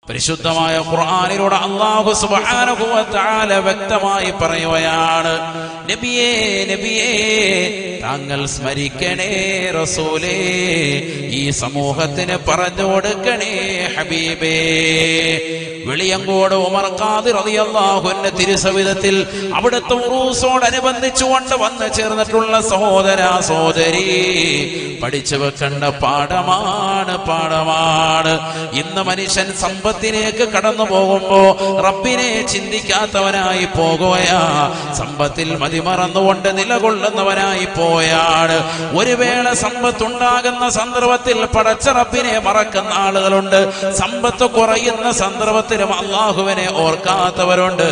പരിശുദ്ധമായ ഖുർആനിലൂടെ അല്ലാഹു സുബ്ഹാനഹു വ തആല വ്യക്തമായി പറയുകയാണ്, നബിയേ നബിയേ താങ്കൾ സ്മരിക്കണേ റസൂലേ, ഈ സമൂഹത്തിന് പറഞ്ഞു കൊടുക്കണേ ഹബീബേ. വെളിയങ്കോട് ഉമർ ഖാദി റളിയല്ലാഹു അൻഹു തിരുസവിധത്തിൽ അവിടുത്തെ ഉറൂസോടനുബന്ധിച്ചുകൊണ്ട് വന്നു ചേർന്നിട്ടുള്ള സഹോദര സഹോദരി, പഠിച്ചു വെക്കേണ്ട പാഠമാണ്. ഇന്ന് മനുഷ്യൻ സമ്പത്തിലേക്ക് കടന്നു പോകുമ്പോ റബ്ബിനെ ചിന്തിക്കാത്തവനായി പോകുകയാ, സമ്പത്തിൽ മതിമറന്നുകൊണ്ട് നിലകൊള്ളുന്നവനായി പോയാണ്. ഒരു വേള സമ്പത്തുണ്ടാകുന്ന സന്ദർഭത്തിൽ പടച്ച റബ്ബിനെ മറക്കുന്ന ആളുകളുണ്ട്, സമ്പത്ത് കുറയുന്ന സന്ദർഭത്തിലും അള്ളാഹുവിനെ ഓർക്കാത്തവരുണ്ട്.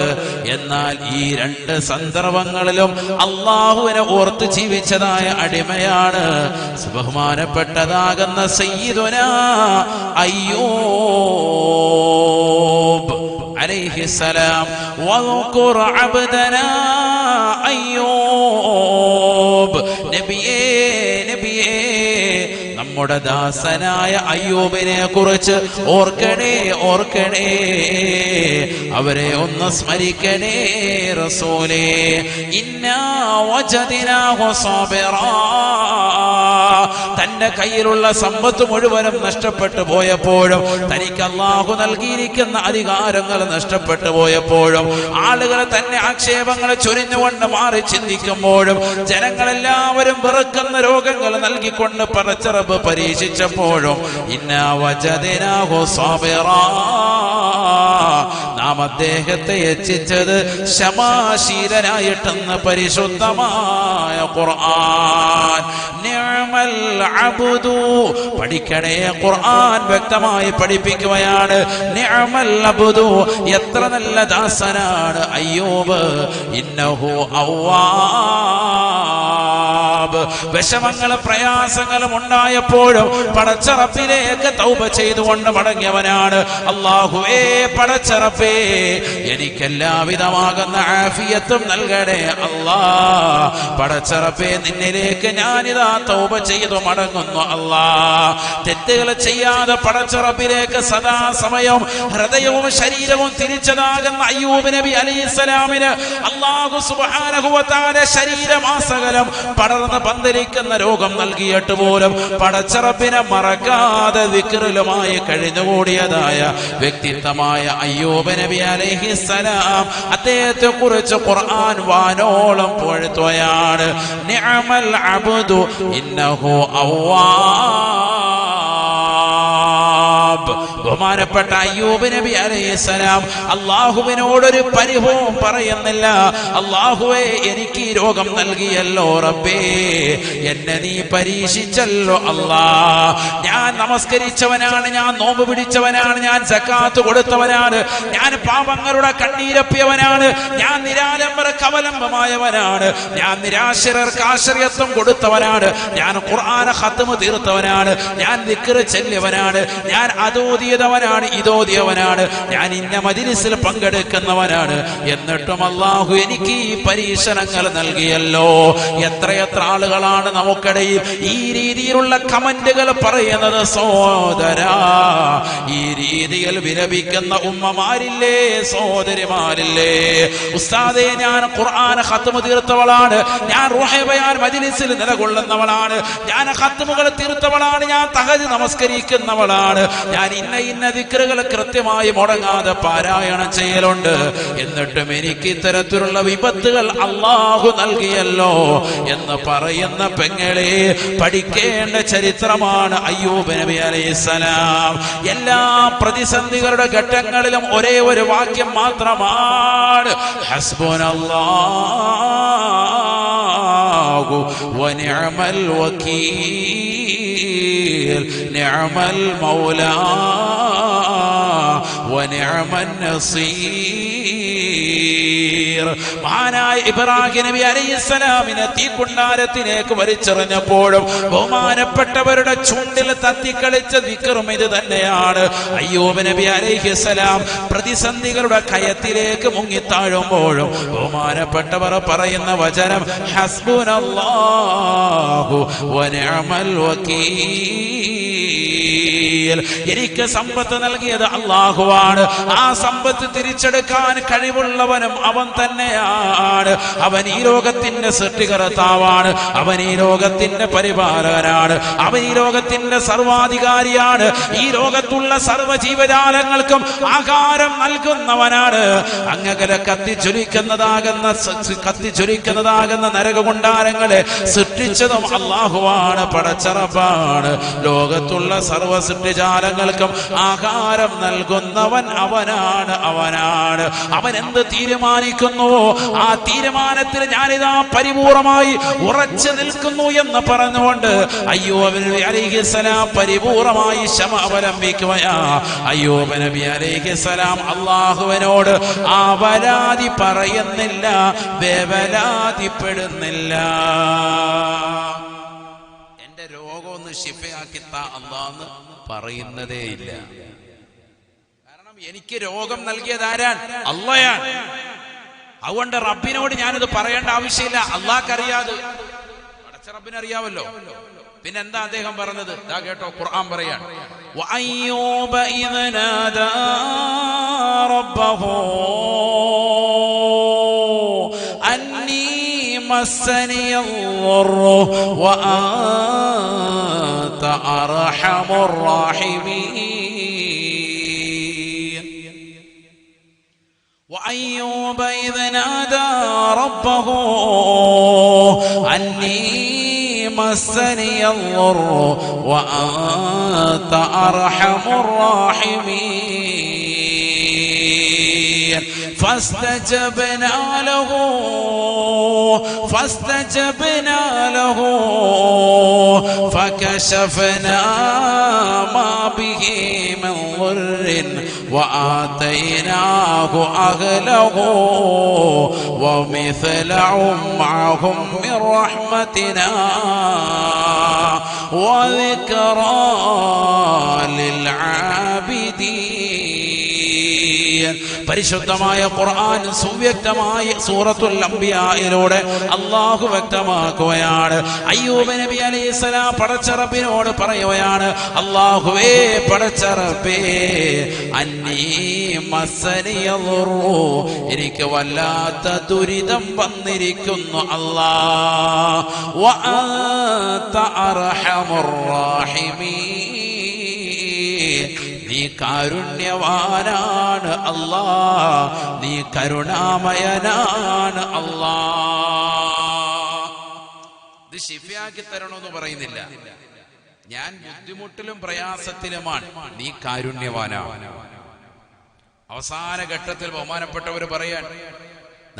എന്നാൽ ഈ രണ്ട് സന്ദർഭങ്ങളിലും അള്ളാഹുവിനെ ഓർത്ത് ജീവിച്ചതായ അടിമയാണ് ബഹുമാനപ്പെട്ടതാകുന്ന സയ്യിദുനാ അയ്യൂബ് അലൈഹിസ്സലാം. വദ്കുർ അബ്ദനാ അയ്യൂബ്, നബിയേ നബിയേ നമ്മുടെ ദാസനായ അയ്യൂബിനെ കുറിച്ച് ഓർക്കണേ ഓർക്കണേ, അവരെ ഒന്ന് സ്മരിക്കണേ റസൂലേ. ഇന്നാ വജദ്നാഹു സാബിറാ, തന്റെ കയ്യിലുള്ള സമ്പത്ത് മുഴുവനും നഷ്ടപ്പെട്ടു പോയപ്പോഴും, തനിക്ക് അല്ലാഹു നൽകിയിരിക്കുന്ന അധികാരങ്ങൾ നഷ്ടപ്പെട്ടു പോയപ്പോഴും, ആളുകൾ തന്നെ ആക്ഷേപങ്ങൾ ചൊരിഞ്ഞുകൊണ്ട് മാറി ചിന്തിക്കുമ്പോഴും, ജനങ്ങളെല്ലാവരും വെറുക്കുന്ന രോഗങ്ങൾ നൽകിക്കൊണ്ട് പടച്ച റബ്ബ് പരീക്ഷിച്ചപ്പോഴും, ഇന്നാ വജദ്നാഹു സാബിറാ, നാം അദ്ദേഹത്തെ എത്തിച്ചത് ക്ഷമാശീലനായിട്ടെന്ന് പരിശുദ്ധമായ ഖുർആൻ. നിഅമൽ അബ്ദു, പഠിക്കണേ ഖുർആൻ വ്യക്തമായി പഠിപ്പിക്കുകയാണ്. നിഅമൽ അബ്ദു, എത്ര നല്ല ദാസനാണ് അയ്യൂബ്. ഇന്നഹു അവ്വാബ്, വിഷമങ്ങളും പ്രയാസങ്ങളും ഉണ്ടായപ്പോഴും പടച്ച റബ്ബിലേക്ക് തൗബ ചെയ്തുകൊണ്ട് മടങ്ങിയവനാണ്. അല്ലാഹുവേ പടച്ച റബ്ബേ, എനിക്കെല്ലാവിധമാകുന്ന ആഫിയത്തും നൽകണേ അല്ലാ. പടച്ച റബ്ബേ, നിന്നിലേക്ക് ഞാനിതാ തൗബ ചെയ്തു മടങ്ങുന്നു അല്ലാ. തെറ്റുകൾ ചെയ്യാതെ പടച്ച റബ്ബിലേക്ക് സദാസമയം ഹൃദയവും ശരീരവും തിരിച്ചതാകുന്ന അയ്യൂബ് നബി അലൈഹിസ്സലാമിന് അല്ലാഹു സുബ്ഹാനഹു വ തആല ശരീരമാസകലം പടർന്ന് പന്തലിക്കുന്ന രോഗം നൽകിയിട്ട് പോലും പടച്ച റബ്ബിനെ മറക്കാതെ ദിക്റിലുമായി കഴിഞ്ഞുകൂടിയതായ വ്യക്തിത്വമായ അയ്യൂബ് നബി അലൈഹിസ്സലാം, അദ്ദേഹത്തെ കുറിച്ച് ഖുർആൻ വാനോളം പുകഴ്ത്തുകയാണ്. നിഅമൽ അബ്ദു ഇന്നഹു അവ്വാബ്. ബഹുമാനപ്പെട്ട അയ്യൂബ് നബി അലൈഹിസ്സലാം അല്ലാഹുവിനോടൊരു പരിഭവം പറയുന്നില്ല. അല്ലാഹുവേ, എനിക്ക് ഈ രോഗം നൽകിയല്ലോ റബ്ബേ, എന്നെ നീ പരീക്ഷിച്ചല്ലോ അല്ലാ. ഞാൻ നമസ്കരിച്ചവനാണ്, ഞാൻ നോമ്പ് പിടിച്ചവനാണ്, ഞാൻ സക്കാത്ത് കൊടുത്തവനാണ്, ഞാൻ പാപങ്ങളുടെ കണ്ണീരപ്പിയവനാണ്, ഞാൻ നിരാലംബർക്ക് അവലംബമായവനാണ്, ഞാൻ നിരാശ്രയർക്ക് ആശ്രയത്വം കൊടുത്തവനാണ്, ഞാൻ ഖുർആൻ ഖത്മ് തീർത്തവനാണ്, ഞാൻ ദിക്ർ ചൊല്ലിയവനാണ്, ഞാൻ അതോദിയവനാണ്, ഇതോദിയവനാണ്, ഞാൻ ഇന്ന മജ്ലിസിൽ പങ്കെടുക്കുന്നവനാണ്. എന്നിട്ടും അല്ലാഹു എനിക്ക് ഈ പരീക്ഷണങ്ങൾ നൽകിയല്ലോ. എത്രയെത്ര ആളുകളാണ് നമുക്കിടയിൽ ഈ രീതിയിലുള്ള കമന്റുകൾ പറയുന്നത്. സഹോദരാ, ഈ രീതിയിൽ വിലപിക്കുന്ന ഉമ്മമാരില്ലേ, സഹോദരിമാരില്ലേ? ഉസ്താദേ, ഞാൻ ഖുർആൻ ഖത്മ് തീർത്തവളാണ്, ഞാൻ റൂഹ് ബയാൻ മജ്ലിസിൽ നിലകൊള്ളുന്നവളാണ്, ഞാൻ ഖത്മുകൾ തീർത്തവളാണ്, ഞാൻ തഹജ്ജുദ് നമസ്കരിക്കുന്നവളാണ്, ഞാൻ ഇന്ന ദിക്റുകൾ കൃത്യമായി മുടങ്ങാതെ പാരായണം ചെയ്യലുണ്ട്. എന്നിട്ടും എനിക്ക് ഇത്തരത്തിലുള്ള വിപത്തുകൾ അല്ലാഹു നൽകിയല്ലോ എന്ന് പറയുന്ന പെങ്ങളെ, പഠിക്കേണ്ട ചരിത്രമാണ് അയ്യൂബ് നബി അലൈഹിസ്സലാം. എല്ലാ പ്രതിസന്ധികളുടെ ഘട്ടങ്ങളിലും ഒരേ ഒരു വാക്യം മാത്രമാണ്, ഹസ്ബുനല്ലാഹു വനിഅമൽ വകീൽ, നിഅമൽ മൗലാ വനിഅമൻ നസീർ. മഹാനായ ഇബ്രാഹിം നബി അലൈഹിസ്സലാമിനെ തീക്കുണ്ടാരത്തിലേക്ക് വലിച്ചെറിഞ്ഞപ്പോഴും ബഹുമാനപ്പെട്ടവരുടെ ചുണ്ടിൽ തത്തിക്കളിച്ച ദിക്റും ഇത് തന്നെയാണ്. അയ്യൂബ് നബി അലൈഹിസ്സലാം പ്രതിസന്ധികളുടെ കയത്തിലേക്ക് മുങ്ങിത്താഴുമ്പോഴും ബഹുമാനപ്പെട്ടവർ പറയുന്ന വചനം ഹസ്ബുനല്ലാഹു വനിഅമൽ വകീൽ. എനിക്ക് സമ്പത്ത് നൽകിയത് അല്ലാഹുവാണ്. ആ സമ്പത്ത് തിരിച്ചെടുക്കാൻ കഴിവുള്ളവനും അവൻ തന്നെയാണ്. അവൻ ഈ ലോകത്തിന്റെ സൃഷ്ടികർത്താവാണ്. അവൻ ഈ ലോകത്തിന്റെ പരിപാലകനാണ്. അവൻ ഈ ലോകത്തിന്റെ സർവാധികാരിയാണ്. ഈ ലോകത്തുള്ള സർവ്വ ജീവജാലങ്ങൾക്കും ആഹാരം നൽകുന്നവനാണ്. അങ്ങകലെ കത്തിച്ചൊലിക്കുന്നതാകുന്ന നരകകുണ്ടാരങ്ങളെ സൃഷ്ടിച്ചതും അല്ലാഹുവാണ്, പടച്ചറപ്പാണ്. ലോകത്തുള്ള സർവ്വ സൃഷ്ടിജാലങ്ങൾക്കും ആഹാരം നൽകുന്നവൻ അവനാണ്. അവൻ എന്ത് തീരുമാനിക്കുന്നുവോ ആ തീരുമാനത്തിൽ ഞാനിതാ പരിപൂർണമായി ഉറച്ചു നിൽക്കുന്നു എന്ന് പറഞ്ഞുകൊണ്ട് അയ്യൂബ് നബി അലൈഹിസ്സലാം പരിപൂർണമായി ക്ഷമ അവലംബിക്കുകയാ. അയ്യൂബ് നബി അലൈഹിസ്സലാം അല്ലാഹുവിനോട് അവലാതി പറയുന്നില്ല, വേവലാതിപ്പെടുന്നില്ല. എന്റെ രോഗം ഒന്ന് ശിഫയാക്കി താ അല്ലാഹ് പറയുന്നതേ ഇല്ല. കാരണം എനിക്ക് രോഗം നൽകിയത് ആരാണ്? അല്ലാഹയാണ്. അതുകൊണ്ട് റബ്ബിനോട് ഞാനിത് പറയേണ്ട ആവശ്യമില്ല, അല്ലാഹ്ക്കറിയാതെ. പടച്ച റബ്ബിനറിയാവല്ലോ. പിന്നെന്താ അദ്ദേഹം പറഞ്ഞത്? ദാ കേട്ടോ, ഖുർആൻ പറയാണ്, വഅയ്യൂബ ഇദ് നാദാ റബ്ബഹു അന്നീ മസ്സനിയദ്ദുർറു വഅൻത അർഹമുർ റാഹിമീൻ. وأيوب إذ نادى ربه أني مسني الضر وأنت أرحم الراحمين فاستجبنا له فكشفنا ما به من ضر وآتيناه أهله ومثلهم معهم من رحمتنا وذكرى للعابدين. പരിശുദ്ധമായ ഖുർആൻ സുവ്യക്തമായ സൂറത്തുൽ അംബിയായിലൂടെ അല്ലാഹു വ്യക്തമാക്കുകയാണ്. അയ്യൂബ് നബി അലൈഹിസ്സലാം പടച്ച റബ്ബിനോട് പറയുകയാണ്, അല്ലാഹുവേ, പടച്ച റബ്ബേ, അന്നീ മസ്സനിയദ്ദുർറു, എനിക്ക് വല്ലാത്ത ദുരിതം വന്നിരിക്കുന്നു അല്ലാഹ്. വഅൻത അർഹമുർ റാഹിമീൻ, നീ കാരുണ്യവാനാണ് അല്ലാഹ്, നീ കരുണാമയനാണ് അല്ലാഹ്. ഇത് ശിഫയാക്കി തരണമെന്ന് പറയുന്നില്ല, ഞാൻ ബുദ്ധിമുട്ടിലും പ്രയാസത്തിലുമാണ്, നീ കാരുണ്യവാനാണ്. അവസാന ഘട്ടത്തിൽ ബഹുമാനപ്പെട്ടവർ പറയാൻ,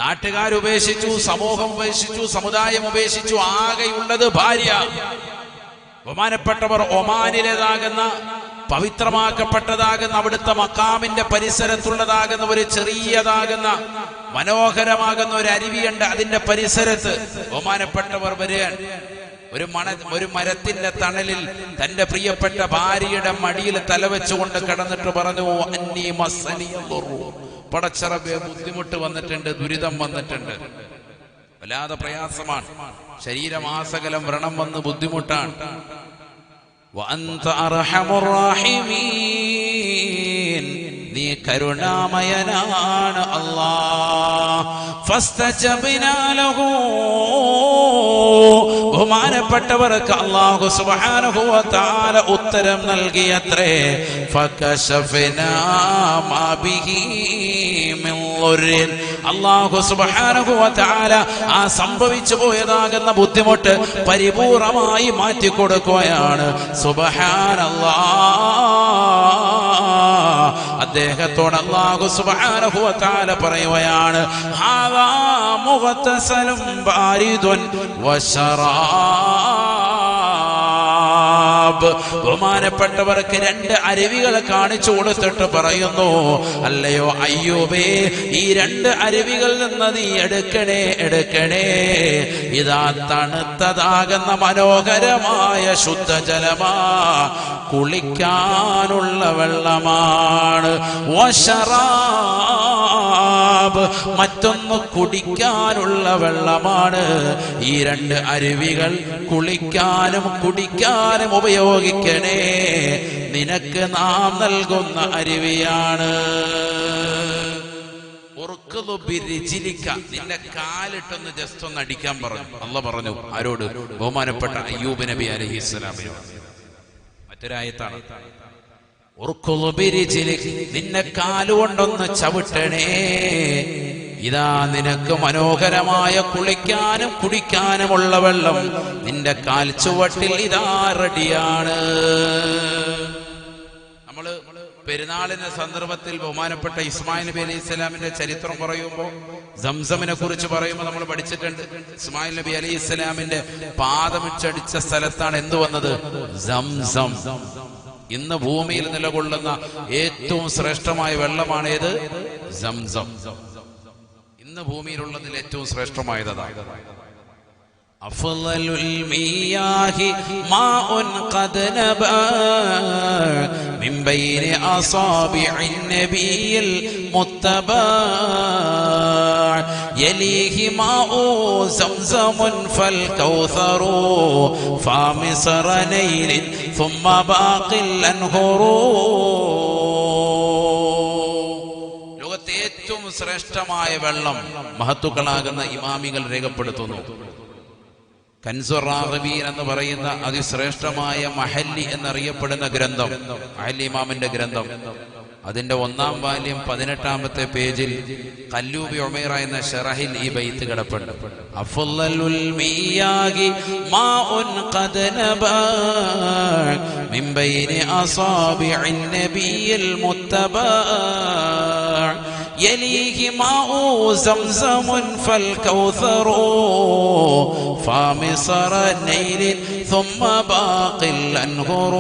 നാട്ടുകാരുപേക്ഷിച്ചു, സമൂഹം ഉപേക്ഷിച്ചു, സമുദായം ഉപേക്ഷിച്ചു, ആകെയുള്ളത് ഭാര്യ. ബഹുമാനപ്പെട്ടവർ ഒമാനിലേതാകുന്ന പവിത്രമാക്കപ്പെട്ടതാകുന്ന അവിടുത്തെ മക്കാമിന്റെ പരിസരത്തുള്ളതാകുന്ന ഒരു ചെറിയതാകുന്ന മനോഹരമാകുന്ന ഒരു അരുവിയുണ്ട്. അതിന്റെ പരിസരത്ത് ബഹുമാനപ്പെട്ടവർ വരികയാൻ. ഒരു മരത്തിന്റെ തണലിൽ തന്റെ പ്രിയപ്പെട്ട ഭാര്യയുടെ മടിയിൽ തലവെച്ചുകൊണ്ട് കിടന്നിട്ട് പറഞ്ഞു, അന്നീ മസ്സനിയദ്ദുർറു, പടച്ച റബ്ബേ, ബുദ്ധിമുട്ട് വന്നിട്ടുണ്ട്, ദുരിതം വന്നിട്ടുണ്ട്, വല്ലാതെ പ്രയാസമാണ്, ശരീരമാസകലം വ്രണം വന്ന് ബുദ്ധിമുട്ടാണ്. വഅൻത അർഹമുർ റാഹിമീൻ, നീ കരുണാമയനാണ് അല്ലാഹ്. ഫസ്തജബ്നാ ലഹു, ബഹുമാനപ്പെട്ടവർക്ക് അല്ലാഹു സുബ്ഹാനഹു വ തആല ഉത്തരം നൽകിയത്രേ. ഫകശഫനാ മാ ബിഹി മിൻ ളുറിൻ, അല്ലാഹു സുബ്ഹാനഹു വ തആല ആ സംഭവിച്ചു പോയതാകുന്ന ബുദ്ധിമുട്ട് പരിപൂർണമായി മാറ്റിക്കൊടുക്കുകയാണ്. സുബ്ഹാനല്ലാഹ്. അദ്ദേഹത്തോട് അല്ലാഹു സുബ്ഹാനഹു വ തആല പറയുകയാണ്, ഹാദാ മുഗ്തസലും ബാരിദുൻ വശറാബ്. ബഹുമാനപ്പെട്ടവർക്ക് രണ്ട് അരുവികൾ കാണിച്ചു കൊടുത്തിട്ട് പറയുന്നു, അല്ലയോ അയ്യൂബേ, ഈ രണ്ട് അരുവികളിൽ നിന്ന് നീ എടുക്കണേ. ഇതാ തണുത്തതാകുന്ന മനോഹരമായ ശുദ്ധജലമാ, കുളിക്കാനുള്ള വെള്ളമാണ്. വശറാബ്, ലിശ്റാബ്, മറ്റൊന്ന് കുടിക്കാനുള്ള വെള്ളമാണ്. ഈ രണ്ട് അരുവികൾ കുളിക്കാനും കുടിക്കാനും ഉപയോഗിക്കണേ. നിനക്ക് നാം നൽകുന്ന അരുവിയാണ്. നിന്റെ കാലിട്ടൊന്ന് ജസ്റ്റ് ഒന്ന് അടിക്കാൻ പറഞ്ഞു. അള്ളാഹ് പറഞ്ഞു ആരോട്? ബഹുമാനപ്പെട്ട അയ്യൂബ് നബി അലൈഹിസ്സലാമിനോട്. മറ്റൊരായത്താണ്, നിന്നെ കാലുകൊണ്ടൊന്ന് ചവിട്ടണേ. ഇതാ നിനക്ക് മനോഹരമായ കുളിക്കാനും കുടിക്കാനുമുള്ള വെള്ളം നിന്റെ കാൽ ചുവട്ടിൽ ഇതാ റെഡിയാണ്. നമ്മള് പെരുന്നാളിന്റെ സന്ദർഭത്തിൽ ബഹുമാനപ്പെട്ട ഇസ്മായിൽ നബി അലൈഹി സ്വലാമിന്റെ ചരിത്രം പറയുമ്പോൾ സംസമിനെ കുറിച്ച് പറയുമ്പോൾ നമ്മൾ പഠിച്ചിട്ടുണ്ട്. ഇസ്മായിൽ നബി അലൈഹി സ്വലാമിന്റെ പാദമിച്ചടിച്ച സ്ഥലത്താണ് എന്ത് വന്നത്? സംസം. ഇന്ന് ഭൂമിയിൽ നിലകൊള്ളുന്ന ഏറ്റവും ശ്രേഷ്ഠമായ വെള്ളമാണേത്? സംസം. ഇന്ന് ഭൂമിയിലുള്ളതിൽ ഏറ്റവും ശ്രേഷ്ഠമായതാണ്. അഫ്ളലുൽ മിയാഹി മാഉൻ ഖദ് നബാ മിൻ ബൈനി അസാബിഇൻ നബിയിൽ മുത്തബാ യലീഹി മാഉ സംസമുൻ ഫൽ കൗസറു ഫാമിസറനൈൻ ثم باقي الانهر. ലോകത്തെ ഏറ്റവും ശ്രേഷ്ഠമായ വെള്ളം മഹത്തുക്കളാകുന്ന ഇമാമികൾ രേഖപ്പെടുത്തുന്നു. കൻസുർ റാഗബീൻ എന്ന് പറയുന്ന അതിശ്രേഷ്ഠമായ മഹല്ലി എന്നറിയപ്പെടുന്ന ഗ്രന്ഥം, മഹല്ലി ഇമാമിന്റെ ഗ്രന്ഥം, അതിന്റെ 1-ാം വാല്യം 18-ാമത്തെ പേജിൽ ഖല്ലൂബി ഉമൈറ എന്ന ഷറഹിൽ ഈ ബൈത്ത് കിടപ്പുണ്ട്. അഫ്ളലുൽ മിയാഹി മാഉൻ ഖദ് നബാ മിൻ ബൈനി അസാബിഇൻ നബിയിൽ മുത്തബാ യലീഹി മാഉ സംസമുൻ ഫൽ കൗസറു ഫാമിസറനൈൻ ثم باقي الانهر.